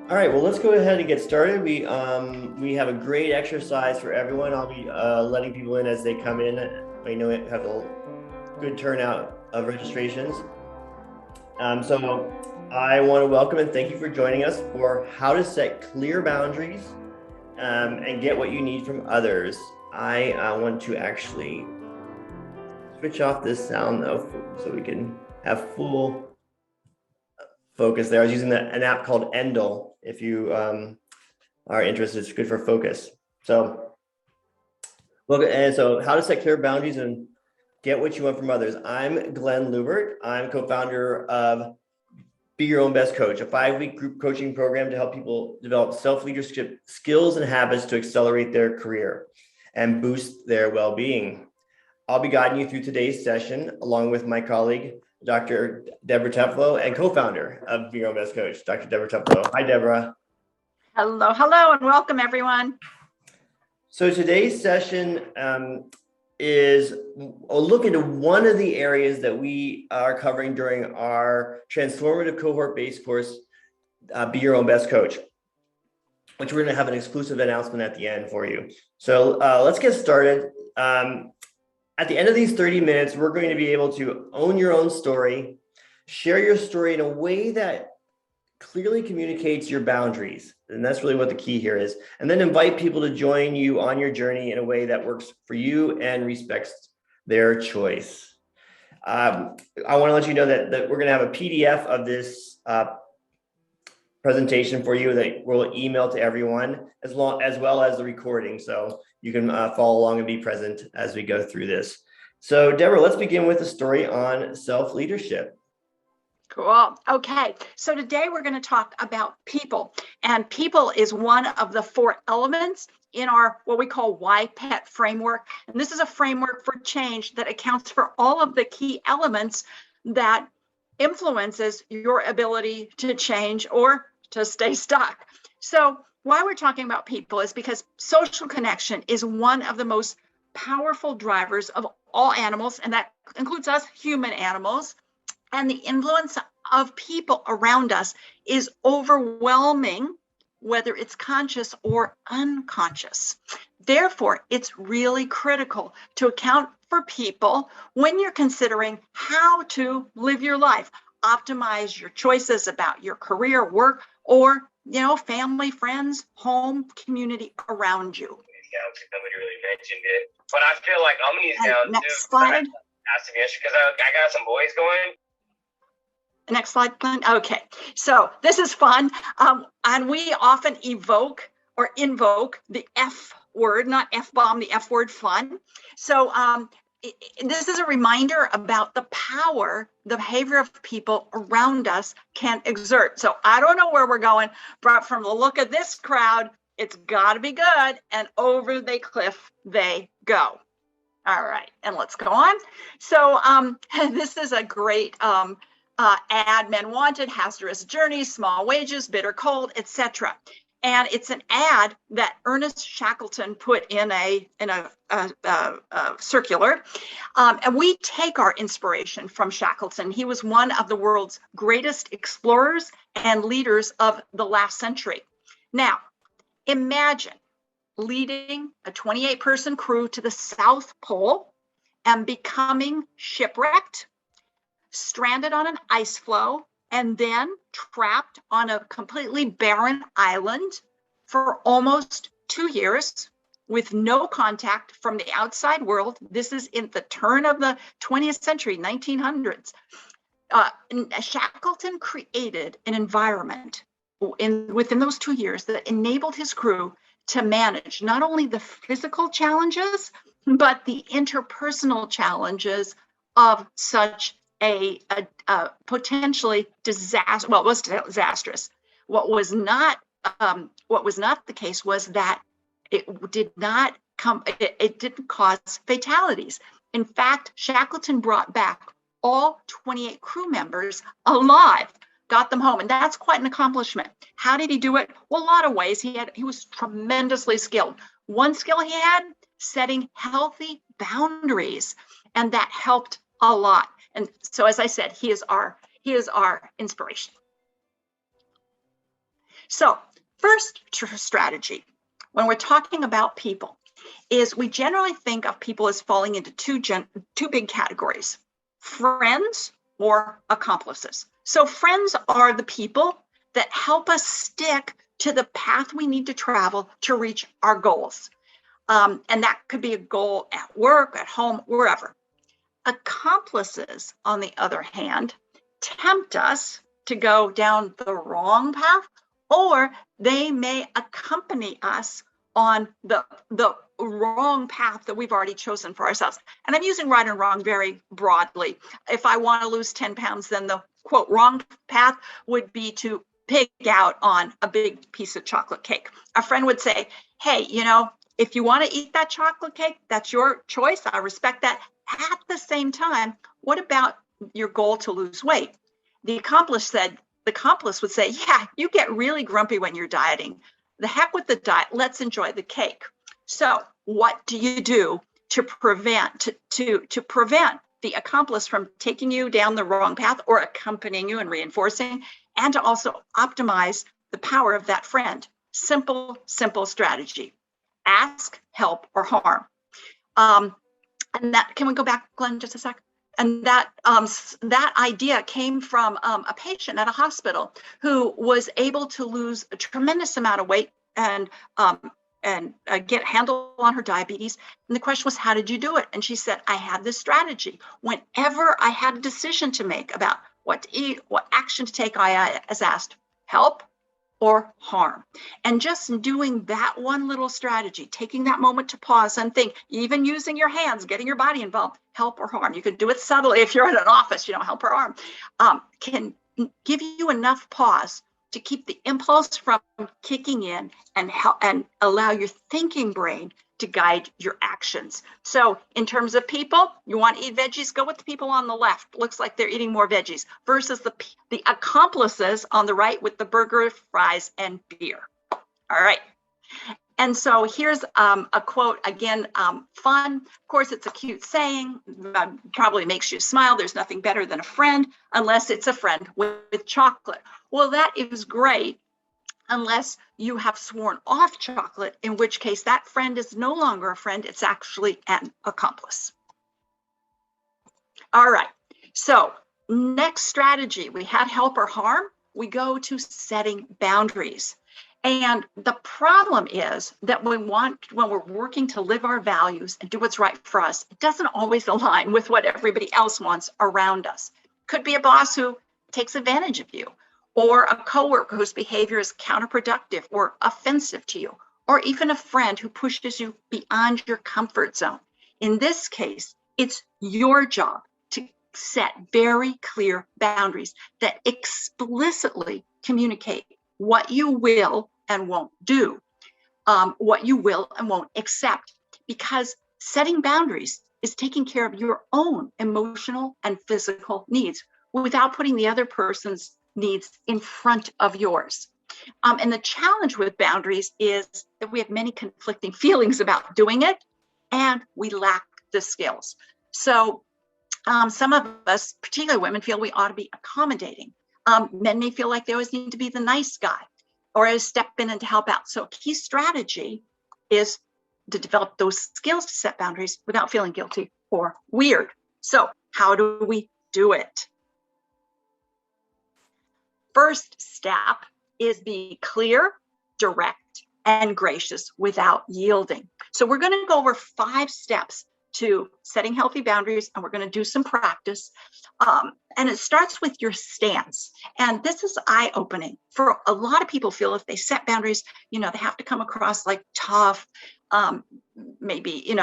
All right, well, let's go ahead and get started. We have a great exercise for everyone. I'll be letting people in as they come in. I know we have a good turnout of registrations. So I want to welcome and thank you for joining us for how to set clear boundaries and get what you need from others. I want to actually switch off this sound though, so we can have full focus there. I was using an app called Endel. If you are interested, it's good for focus. So, so how to set clear boundaries and get what you want from others. I'm Glenn Lubert. I'm co-founder of Be Your Own Best Coach, a 5-week group coaching program to help people develop self-leadership skills and habits to accelerate their career and boost their well-being. I'll be guiding you through today's session, along with my colleague, Dr. Deborah Teflo, and co-founder of Be Your Own Best Coach, Dr. Deborah Teflo. Hi, Deborah. Hello, and welcome, everyone. So today's session is a look into one of the areas that we are covering during our transformative cohort-based course, Be Your Own Best Coach, which we're going to have an exclusive announcement at the end for you. So let's get started. At the end of these 30 minutes, we're going to be able to own your own story, share your story in a way that clearly communicates your boundaries. And that's really what the key here is. And then invite people to join you on your journey in a way that works for you and respects their choice. I want to let you know that we're going to have a PDF of this presentation for you that we'll email to everyone, as well as the recording. So you can follow along and be present as we go through this. So Deborah, let's begin with a story on self-leadership. Cool. Okay. So today we're going to talk about people, and people is one of the 4 elements in our what we call YPET framework. And this is a framework for change that accounts for all of the key elements that influences your ability to change or to stay stuck. So why we're talking about people is because social connection is one of the most powerful drivers of all animals, and that includes us human animals. And the influence of people around us is overwhelming, whether it's conscious or unconscious. Therefore, it's really critical to account for people when you're considering how to live your life, optimize your choices about your career, work, or family, friends, home, community around you. Nobody really mentioned it, but I feel like I'm gonna use down next slide. Because I got some boys going. Next slide, Glenn. Okay, so this is fun. And we often evoke or invoke the F word, not F-bomb, the F word fun. So this is a reminder about the power the behavior of people around us can exert. So I don't know where we're going, but from the look of this crowd, it's got to be good. And over the cliff they go. All right, and let's go on. So this is a great ad, men wanted, hazardous journeys, small wages, bitter cold, etc. And it's an ad that Ernest Shackleton put in a circular. And we take our inspiration from Shackleton. He was one of the world's greatest explorers and leaders of the last century. Now, imagine leading a 28-person crew to the South Pole and becoming shipwrecked, stranded on an ice floe, and then trapped on a completely barren island for almost 2 years with no contact from the outside world. This is in the turn of the 20th century, 1900s. Shackleton created an environment within those 2 years that enabled his crew to manage not only the physical challenges, but the interpersonal challenges of such a potentially disaster. Well, it was disastrous. What was not the case was that it didn't cause fatalities. In fact, Shackleton brought back all 28 crew members alive, got them home, and that's quite an accomplishment. How did he do it? Well, a lot of ways. He was tremendously skilled. One skill he had, setting healthy boundaries, and that helped a lot. And so, as I said, he is our inspiration. So first strategy, when we're talking about people, is we generally think of people as falling into two big categories: friends or accomplices. So friends are the people that help us stick to the path we need to travel to reach our goals. And that could be a goal at work, at home, wherever. Accomplices, on the other hand, tempt us to go down the wrong path, or they may accompany us on the wrong path that we've already chosen for ourselves. And I'm using right and wrong very broadly. If I want to lose 10 pounds, then the quote wrong path would be to pig out on a big piece of chocolate cake. A friend would say, hey, if you want to eat that chocolate cake, that's your choice. I respect that. At the same time, what about your goal to lose weight? The accomplice would say, yeah, you get really grumpy when you're dieting. The heck with the diet. Let's enjoy the cake. So what do you do to prevent the accomplice from taking you down the wrong path or accompanying you and reinforcing, and to also optimize the power of that friend? Simple strategy. Ask, help, or harm. And that, can we go back, Glenn, just a sec? And that idea came from a patient at a hospital who was able to lose a tremendous amount of weight and get a handle on her diabetes. And the question was, how did you do it? And she said, I had this strategy. Whenever I had a decision to make about what to eat, what action to take, I was asked, help or harm. And just doing that one little strategy, taking that moment to pause and think, even using your hands, getting your body involved, help or harm. You could do it subtly if you're in an office, help or harm, can give you enough pause to keep the impulse from kicking in and allow your thinking brain to guide your actions. So in terms of people, you want to eat veggies, go with the people on the left. Looks like they're eating more veggies, versus the accomplices on the right with the burger, fries, and beer. All right. And so here's a quote, again, fun. Of course, it's a cute saying, probably makes you smile. There's nothing better than a friend, unless it's a friend with chocolate. Well, that is great, unless you have sworn off chocolate, in which case that friend is no longer a friend, it's actually an accomplice. All right, so next strategy, we had help or harm, we go to setting boundaries. And the problem is that when we're working to live our values and do what's right for us, it doesn't always align with what everybody else wants around us. Could be a boss who takes advantage of you, or a coworker whose behavior is counterproductive or offensive to you, or even a friend who pushes you beyond your comfort zone. In this case, it's your job to set very clear boundaries that explicitly communicate what you will and won't do, what you will and won't accept, because setting boundaries is taking care of your own emotional and physical needs without putting the other person's needs in front of yours. And the challenge with boundaries is that we have many conflicting feelings about doing it, and we lack the skills. So some of us, particularly women, feel we ought to be accommodating. Men may feel like they always need to be the nice guy or step in and to help out. So a key strategy is to develop those skills to set boundaries without feeling guilty or weird. So how do we do it? First step is be clear, direct, and gracious without yielding. So we're going to go over 5 steps to setting healthy boundaries, and we're going to do some practice. And it starts with your stance. And this is eye-opening. For a lot of people feel if they set boundaries, they have to come across like tough. Maybe,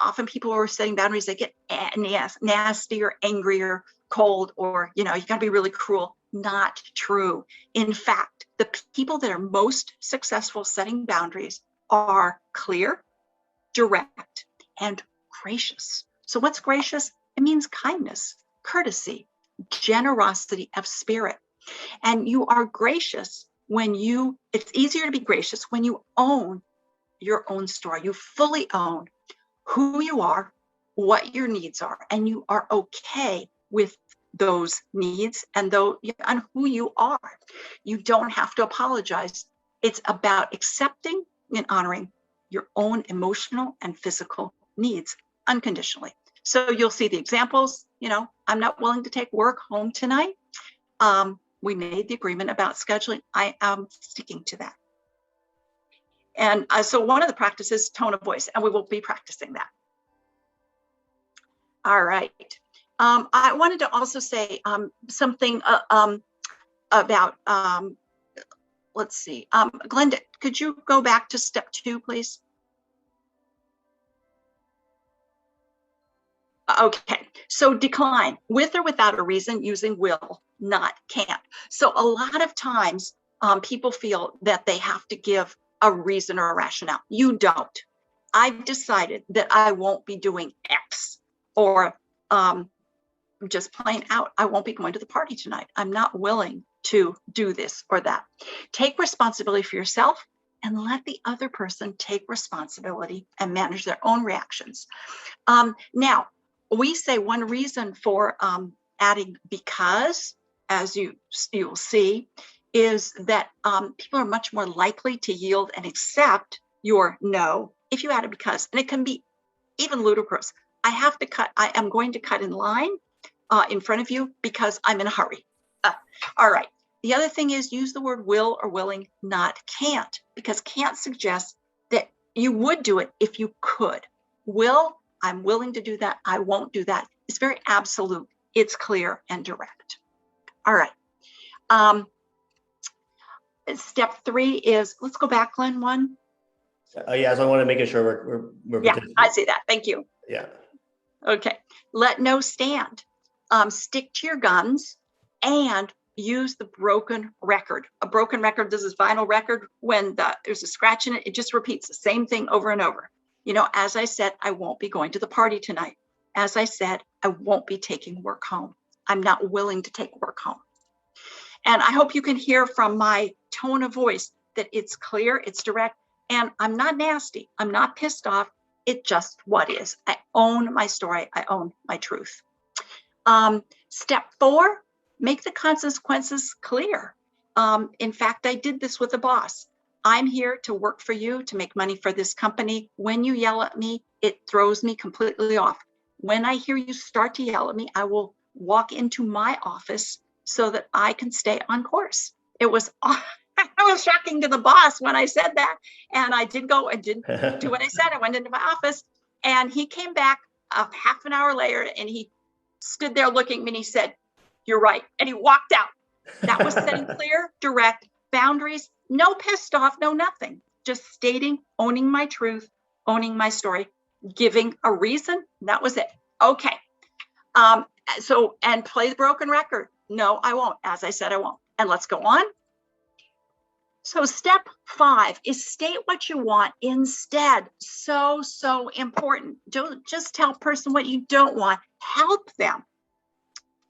often people who are setting boundaries, they get nasty or angry or cold, or, you got to be really cruel. Not true. In fact, the people that are most successful setting boundaries are clear, direct, and gracious. So what's gracious? It means kindness, courtesy, generosity of spirit. And you are gracious it's easier to be gracious when you own your own story. You fully own who you are, what your needs are, and you are okay with those needs and who you are. You don't have to apologize. It's about accepting and honoring your own emotional and physical needs unconditionally. So you'll see the examples. I'm not willing to take work home tonight. We made the agreement about scheduling. I am sticking to that. And so one of the practices, tone of voice, and we will be practicing that. All right. I wanted to also say something about, let's see. Glenda, could you go back to step 2, please? Okay, so decline, with or without a reason, using will, not can't. So a lot of times people feel that they have to give a reason or a rationale. You don't. I've decided that I won't be doing X, or just plain out, I won't be going to the party tonight. I'm not willing to do this or that. Take responsibility for yourself and let the other person take responsibility and manage their own reactions. Now, we say one reason for adding because, as you'll see, is that people are much more likely to yield and accept your no if you add a because. And it can be even ludicrous. I am going to cut in line in front of you because I'm in a hurry. All right. The other thing is use the word will or willing, not can't, because can't suggests that you would do it if you could. Will, I'm willing to do that. I won't do that. It's very absolute. It's clear and direct. All right. Step 3 is, let's go back, Glenn, 1. Yeah, so I want to make sure we're Yeah, I see that. Thank you. Yeah. Okay. Let no stand. Stick to your guns and use the broken record. A broken record, this is vinyl record. When there's a scratch in it, it just repeats the same thing over and over. As I said, I won't be going to the party tonight. As I said, I won't be taking work home. I'm not willing to take work home. And I hope you can hear from my tone of voice that it's clear, it's direct, and I'm not nasty. I'm not pissed off. It's just what is. I own my story. I own my truth. Step 4, make the consequences clear. In fact, I did this with a boss. I'm here to work for you, to make money for this company. When you yell at me, it throws me completely off. When I hear you start to yell at me, I will walk into my office so that I can stay on course. It was shocking to the boss when I said that. And I did go and did do what I said. I went into my office and he came back half an hour later and he stood there looking at me and he said, "You're right." And he walked out. That was setting clear, direct boundaries, no pissed off, no nothing. Just stating, owning my truth, owning my story, giving a reason. That was it. Okay. And play the broken record. No, I won't. As I said, I won't. And let's go on. So step 5 is state what you want instead. So important. Don't just tell a person what you don't want. Help them.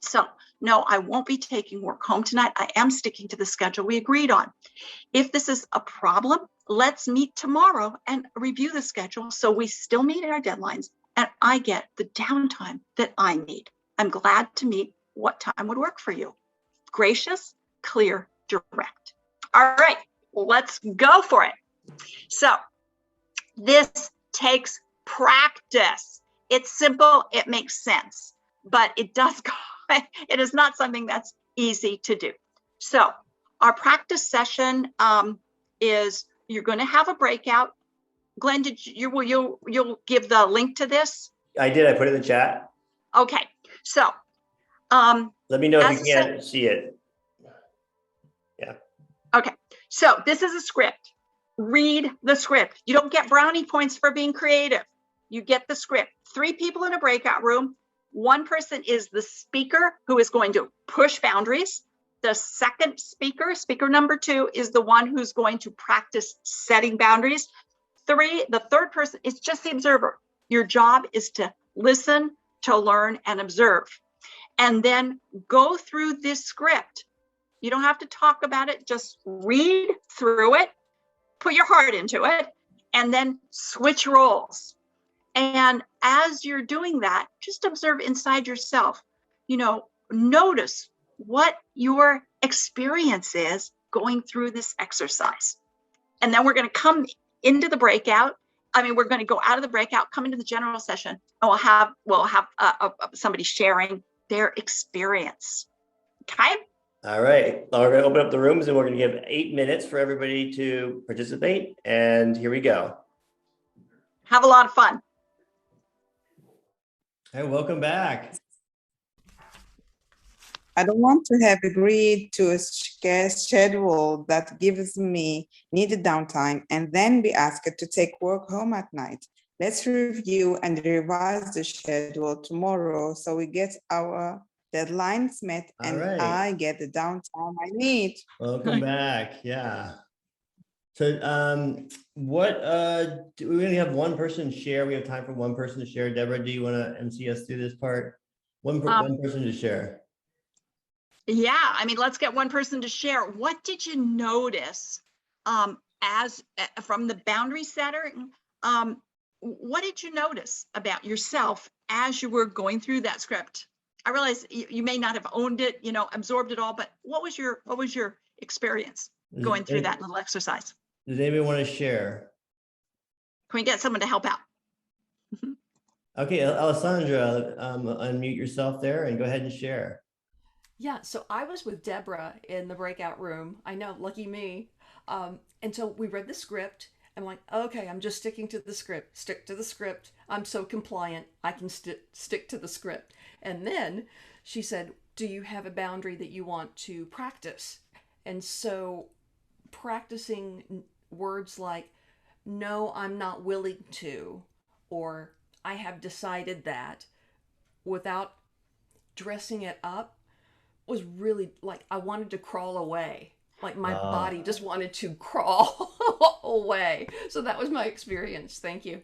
So no, I won't be taking work home tonight. I am sticking to the schedule we agreed on. If this is a problem, let's meet tomorrow and review the schedule so we still meet our deadlines and I get the downtime that I need. I'm glad to meet what time would work for you. Gracious, clear, direct. All right, let's go for it. So this takes practice. It's simple, it makes sense, but it is not something that's easy to do. So our practice session is you're going to have a breakout. Glenn, you'll give the link to this? I did. I put it in the chat. Okay. So let me know if you can't see it. Yeah. Okay. So this is a script. Read the script. You don't get brownie points for being creative. You get the script. 3 people in a breakout room. 1 person is the speaker who is going to push boundaries. The second speaker number 2, is the one who's going to practice setting boundaries. The third person is just the observer. Your job is to listen, to learn, and observe. And then go through this script. You don't have to talk about it. Just read through it, put your heart into it, and then switch roles. And as you're doing that, just observe inside yourself, notice what your experience is going through this exercise. And then we're going to come into the breakout. We're going to go out of the breakout, come into the general session, and we'll have somebody sharing their experience. Okay. All right. We're going to open up the rooms and we're going to give 8 minutes for everybody to participate. And here we go. Have a lot of fun. Hey, welcome back. I don't want to have agreed to a schedule that gives me needed downtime and then be asked to take work home at night. Let's review and revise the schedule tomorrow so we get our deadlines met and I get the downtime I need. Welcome back. Yeah. So we're going to have one person share. We have time for one person to share. Deborah, do you want to MC us through this part? One person to share. Yeah, let's get one person to share. What did you notice as from the boundary setting? What did you notice about yourself as you were going through that script? I realize you may not have owned it, absorbed it all, but what was your experience going through that little exercise? Does anybody want to share? Can we get someone to help out? Okay, Alessandra, unmute yourself there and go ahead and share. Yeah, so I was with Deborah in the breakout room. I know, lucky me. And so we read the script. I'm like, okay, I'm just sticking to the script. Stick to the script. I'm so compliant. I can stick to the script. And then she said, do you have a boundary that you want to practice? And so practicing words like, no, I'm not willing to, or I have decided that, without dressing it up, was really like, I wanted to crawl away. Like my body just wanted to crawl away. So that was my experience. Thank you.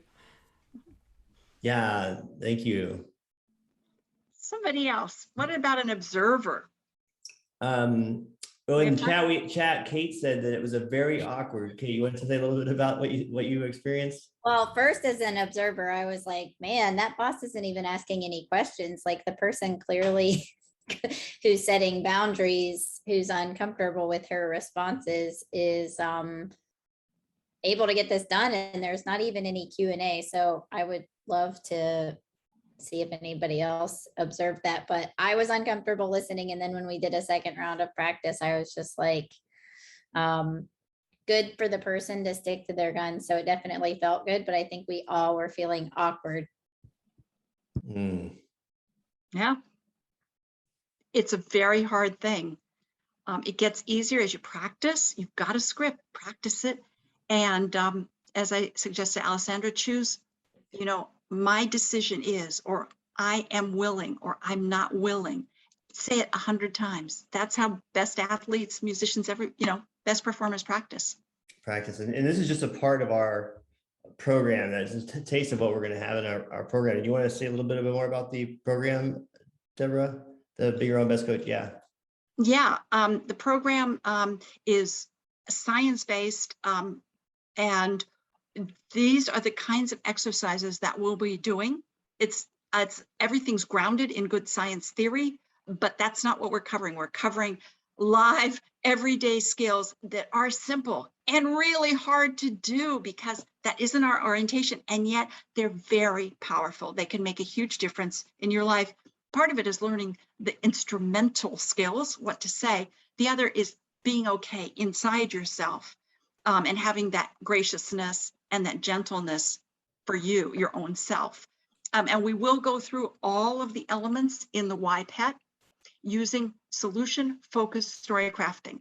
Yeah, thank you. Somebody else. What about an observer? Well, in chat, Kate said that it was a very awkward. Kate, you want to say a little bit about what you experienced? Well, first, as an observer, I was like, man, that boss isn't even asking any questions. Like the person clearly who's setting boundaries, who's uncomfortable with her responses, is able to get this done, and there's not even any Q&A. So I would love to see if anybody else observed that, but I was uncomfortable listening. And then when we did a second round of practice, I was just like, good for the person to stick to their guns. So it definitely felt good, but I think we all were feeling awkward. Yeah. It's a very hard thing. It gets easier as you practice. You've got a script, practice it. And as I suggested, Alessandra, choose, my decision is, or I am willing, or I'm not willing. Say it 100 times. That's how best athletes, musicians, best performers practice. And this is just a part of our program. That's a taste of what we're going to have in our program. Do you want to say a little bit more about the program, Deborah? The Be Your Own Best Coach, yeah. Yeah, the program is science-based, and these are the kinds of exercises that we'll be doing. It's everything's grounded in good science theory, but that's not what we're covering. We're covering live, everyday skills that are simple and really hard to do because that isn't our orientation, and yet they're very powerful. They can make a huge difference in your life. Part of it is learning the instrumental skills, what to say. The other is being okay inside yourself, and having that graciousness and that gentleness for you, your own self. And we will go through all of the elements in the YPET using solution-focused story crafting.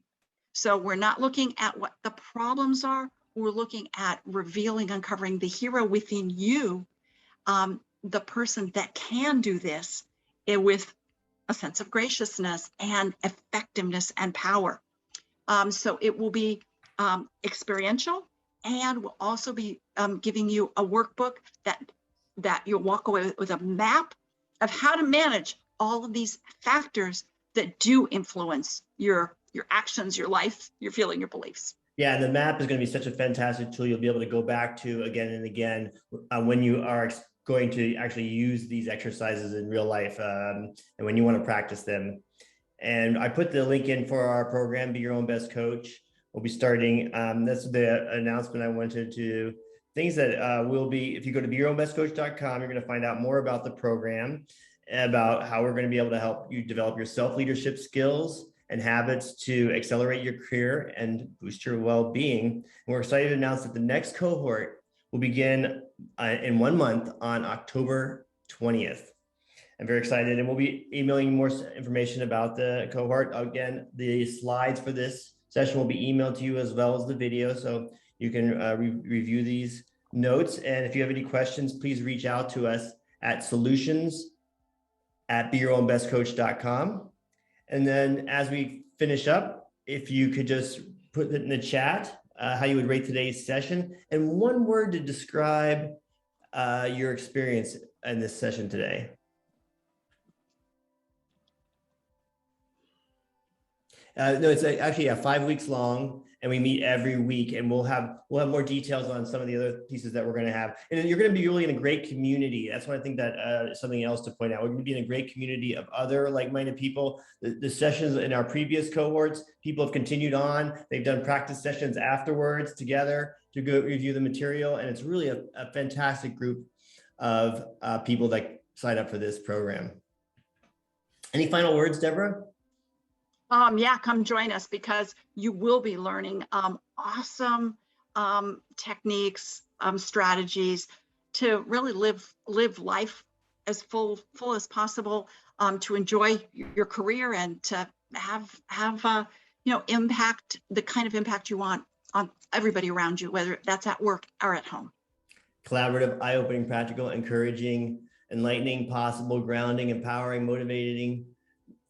So we're not looking at what the problems are. We're looking at revealing, uncovering the hero within you, the person that can do this with a sense of graciousness and effectiveness and power. So it will be experiential, and we'll also be giving you a workbook that you'll walk away with a map of how to manage all of these factors that do influence your actions, your life, your feeling, your beliefs. Yeah, and the map is going to be such a fantastic tool. You'll be able to go back to again and again when you are going to actually use these exercises in real life and when you want to practice them. And I put the link in for our program, Be Your Own Best Coach. We'll be starting, that's the announcement I wanted to, things that will be, if you go to beyourownbestcoach.com, you're going to find out more about the program, about how we're going to be able to help you develop your self-leadership skills and habits to accelerate your career and boost your well-being. And we're excited to announce that the next cohort will begin in 1 month on October 20th. I'm very excited, and we'll be emailing you more information about the cohort. Again, the slides for this session will be emailed to you as well as the video, so you can review these notes. And if you have any questions, please reach out to us at solutions@beyourownbestcoach.com. And then as we finish up, if you could just put it in the chat how you would rate today's session and one word to describe your experience in this session today. No, it's actually 5 weeks long, and we meet every week, and we'll have more details on some of the other pieces that we're going to have. And you're going to be really in a great community. That's what I think that is something else to point out. We're going to be in a great community of other like-minded people. The sessions in our previous cohorts, people have continued on. They've done practice sessions afterwards together to go review the material, and it's really a fantastic group of people that sign up for this program. Any final words, Deborah? Yeah, come join us, because you will be learning awesome techniques, strategies to really live life as full as possible, to enjoy your career and to have impact, the kind of impact you want on everybody around you, whether that's at work or at home. Collaborative, eye-opening, practical, encouraging, enlightening, possible, grounding, empowering, motivating.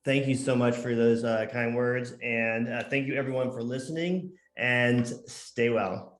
Thank you so much for those kind words. And thank you everyone for listening, and stay well.